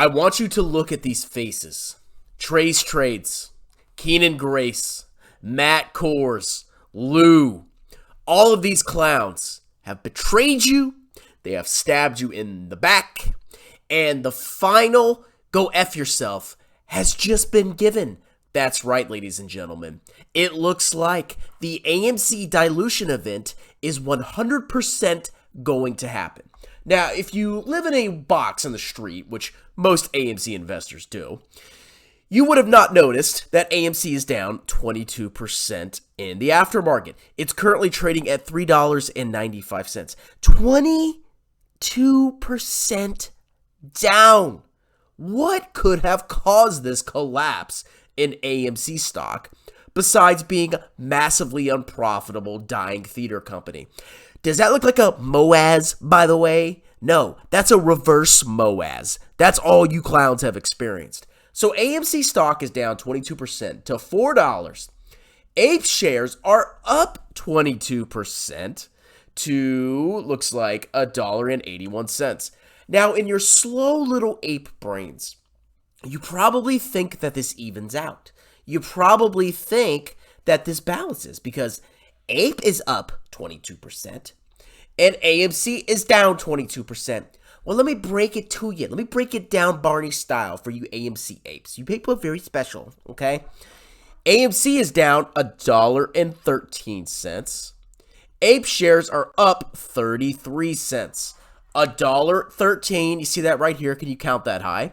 I want you to look at these faces. Trey's Trades, Kenan Grace, Matt Kohrs, Lou. All of these clowns have betrayed you. They have stabbed you in the back. And the final go F yourself has just been given. That's right, ladies and gentlemen. It looks like the AMC dilution event is 100% going to happen. Now, if you live in a box on the street, which most AMC investors do, you would have not noticed that AMC is down 22% in the aftermarket. It's currently trading at $3.95. 22% down. What could have caused this collapse in AMC stock besides being a massively unprofitable dying theater company? Does that look like a Moaz, by the way? No, that's a reverse Moaz. That's all you clowns have experienced. So AMC stock is down 22% to $4. APE shares are up 22% to, looks like, $1.81. Now, in your slow little ape brains, you probably think that this evens out. You probably think that this balances because APE is up 22% and AMC is down 22%. Well, let me break it to you. Let me break it down Barney style for you AMC apes. You people are very special, okay? AMC is down $1.13. APE shares are up 33 cents. $1.13, you see that right here? Can you count that high?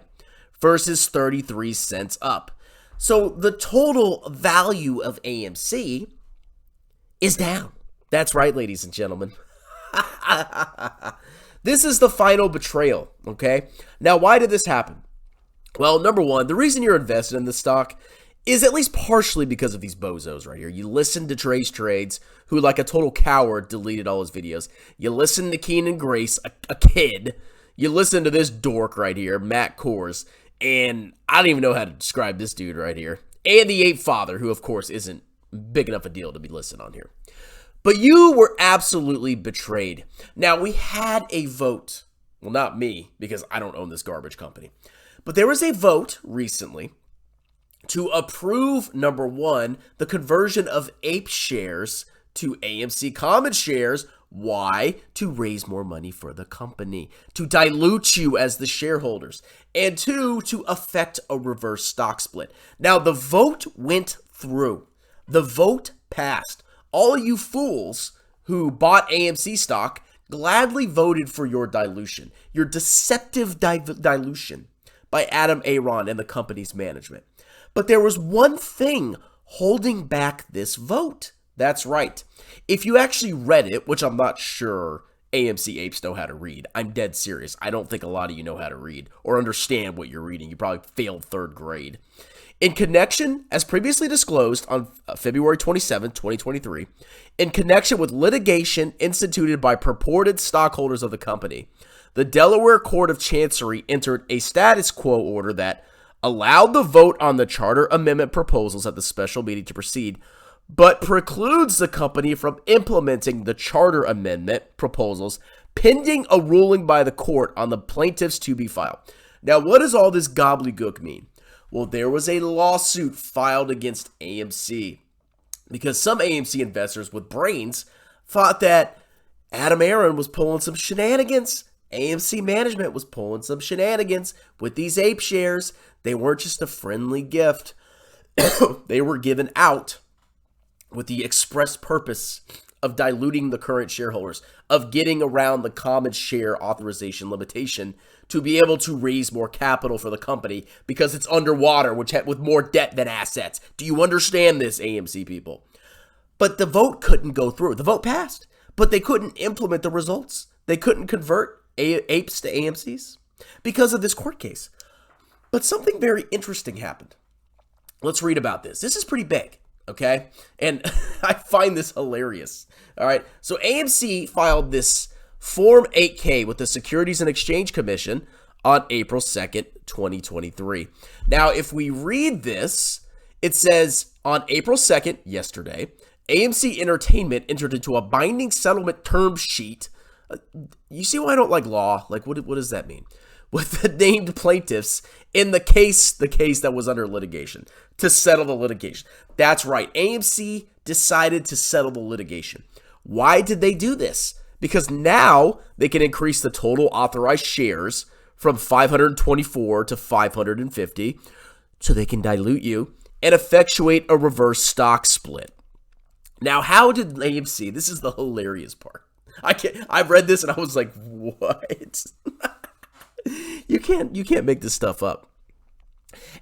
Versus 33 cents up. So the total value of AMC is down. That's right, ladies and gentlemen. This is the final betrayal, okay? Now, why did this happen? Well, number one, the reason you're invested in this stock is at least partially because of these bozos right here. You listen to Trey's Trades, who like a total coward deleted all his videos. You listen to Kenan Grace, a kid. You listen to this dork right here, Matt Kohrs, and I don't even know how to describe this dude right here. And the ape father, who of course isn't big enough a deal to be listed on here. But you were absolutely betrayed. Now, we had a vote. Well, not me, because I don't own this garbage company. But there was a vote recently to approve, number one, the conversion of APE shares to AMC common shares. Why? To raise more money for the company, to dilute you as the shareholders, and two, to affect a reverse stock split. Now, the vote went through. The vote passed. All you fools who bought AMC stock gladly voted for your dilution, your deceptive dilution by Adam Aaron and the company's management. But there was one thing holding back this vote. That's right. If you actually read it, which I'm not sure AMC apes know how to read. I'm dead serious. I don't think a lot of you know how to read or understand what you're reading. You probably failed third grade. In connection, as previously disclosed on February 27, 2023, in connection with litigation instituted by purported stockholders of the company, the Delaware Court of Chancery entered a status quo order that allowed the vote on the charter amendment proposals at the special meeting to proceed, but precludes the company from implementing the charter amendment proposals pending a ruling by the court on the plaintiffs to be filed. Now, what does all this gobbledygook mean? Well, there was a lawsuit filed against AMC because some AMC investors with brains thought that Adam Aaron was pulling some shenanigans. AMC management was pulling some shenanigans with these ape shares. They weren't just a friendly gift. They were given out with the express purpose of diluting the current shareholders, of getting around the common share authorization limitation to be able to raise more capital for the company because it's underwater, with more debt than assets. Do you understand this, AMC people? But the vote couldn't go through. The vote passed, but they couldn't implement the results. They couldn't convert apes to AMCs because of this court case. But something very interesting happened. Let's read about this. This is pretty big. Okay, and I find this hilarious. All right, so AMC filed this Form 8K with the Securities and Exchange Commission on April 2nd, 2023. Now, if we read this, it says on April 2nd, yesterday, AMC Entertainment entered into a binding settlement term sheet. You see why I don't like law? Like, what does that mean? with the named plaintiffs in the case that was under litigation, to settle the litigation. That's right. AMC decided to settle the litigation. Why did they do this? Because now they can increase the total authorized shares from 524 to 550, so they can dilute you and effectuate a reverse stock split. Now, how did AMC, this is the hilarious part. I read this and I was like, what? You can't make this stuff up.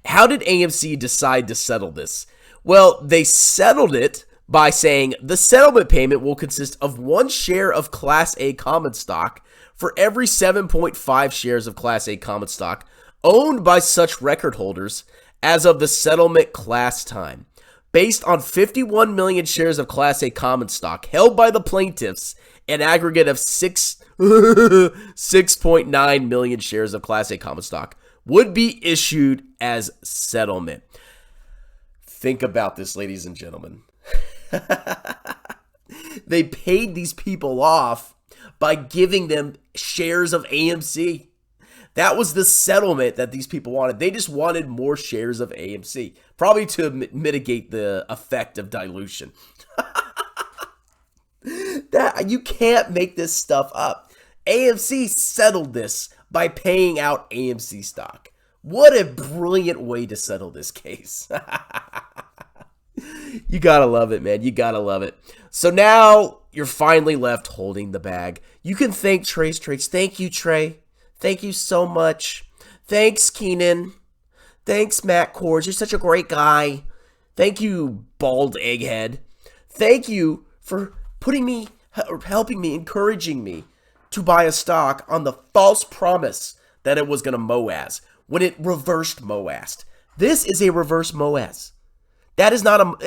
How did AMC decide to settle this? Well, they settled it by saying the settlement payment will consist of 1 share of Class A common stock for every 7.5 shares of Class A common stock owned by such record holders as of the settlement class time, based on 51 million shares of Class A common stock held by the plaintiffs, an aggregate of 6.9 million shares of Class A common stock would be issued as settlement. Think about this, ladies and gentlemen. They paid these people off by giving them shares of AMC. That was the settlement that these people wanted. They just wanted more shares of AMC, probably to mitigate the effect of dilution. That you can't make this stuff up. AMC settled this by paying out AMC stock. What a brilliant way to settle this case. You gotta love it, man. You gotta love it. So now you're finally left holding the bag. You can thank Trey's Trades. Thank you, Trey. Thank you so much. Thanks, Kenan. Thanks, Matt Kohrs. You're such a great guy. Thank you, bald egghead. Thank you for helping me, encouraging me to buy a stock on the false promise that it was going to MOAS when it reversed MOAS. This is a reverse MOAS. That is not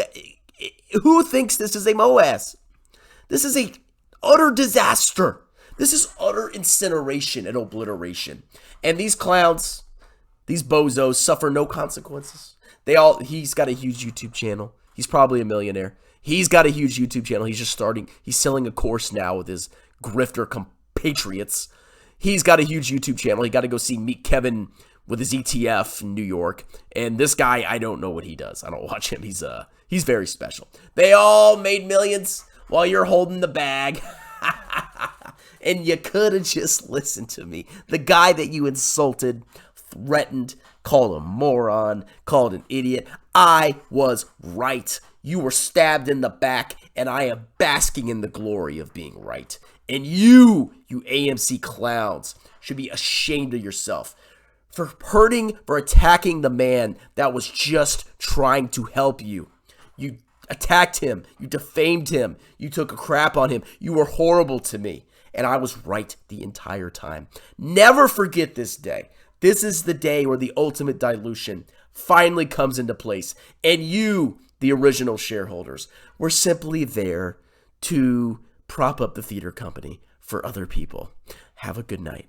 who thinks this is a MOAS? This is a utter disaster. This is utter incineration and obliteration. And these clowns, these bozos, suffer no consequences. He's got a huge YouTube channel. He's probably a millionaire. He's got a huge YouTube channel. He's just starting. He's selling a course now with his grifter compatriots. He's got a huge YouTube channel. He got to go see Meet Kevin with his ETF in New York. And this guy, I don't know what he does. I don't watch him. He's very special. They all made millions while you're holding the bag. And you could have just listened to me. The guy that you insulted, threatened, called a moron, called an idiot. I was right. You were stabbed in the back, and I am basking in the glory of being right. And you AMC clowns, should be ashamed of yourself for attacking the man that was just trying to help you. You attacked him. You defamed him. You took a crap on him. You were horrible to me. And I was right the entire time. Never forget this day. This is the day where the ultimate dilution finally comes into place. And you, the original shareholders, were simply there to prop up the theater company for other people. Have a good night.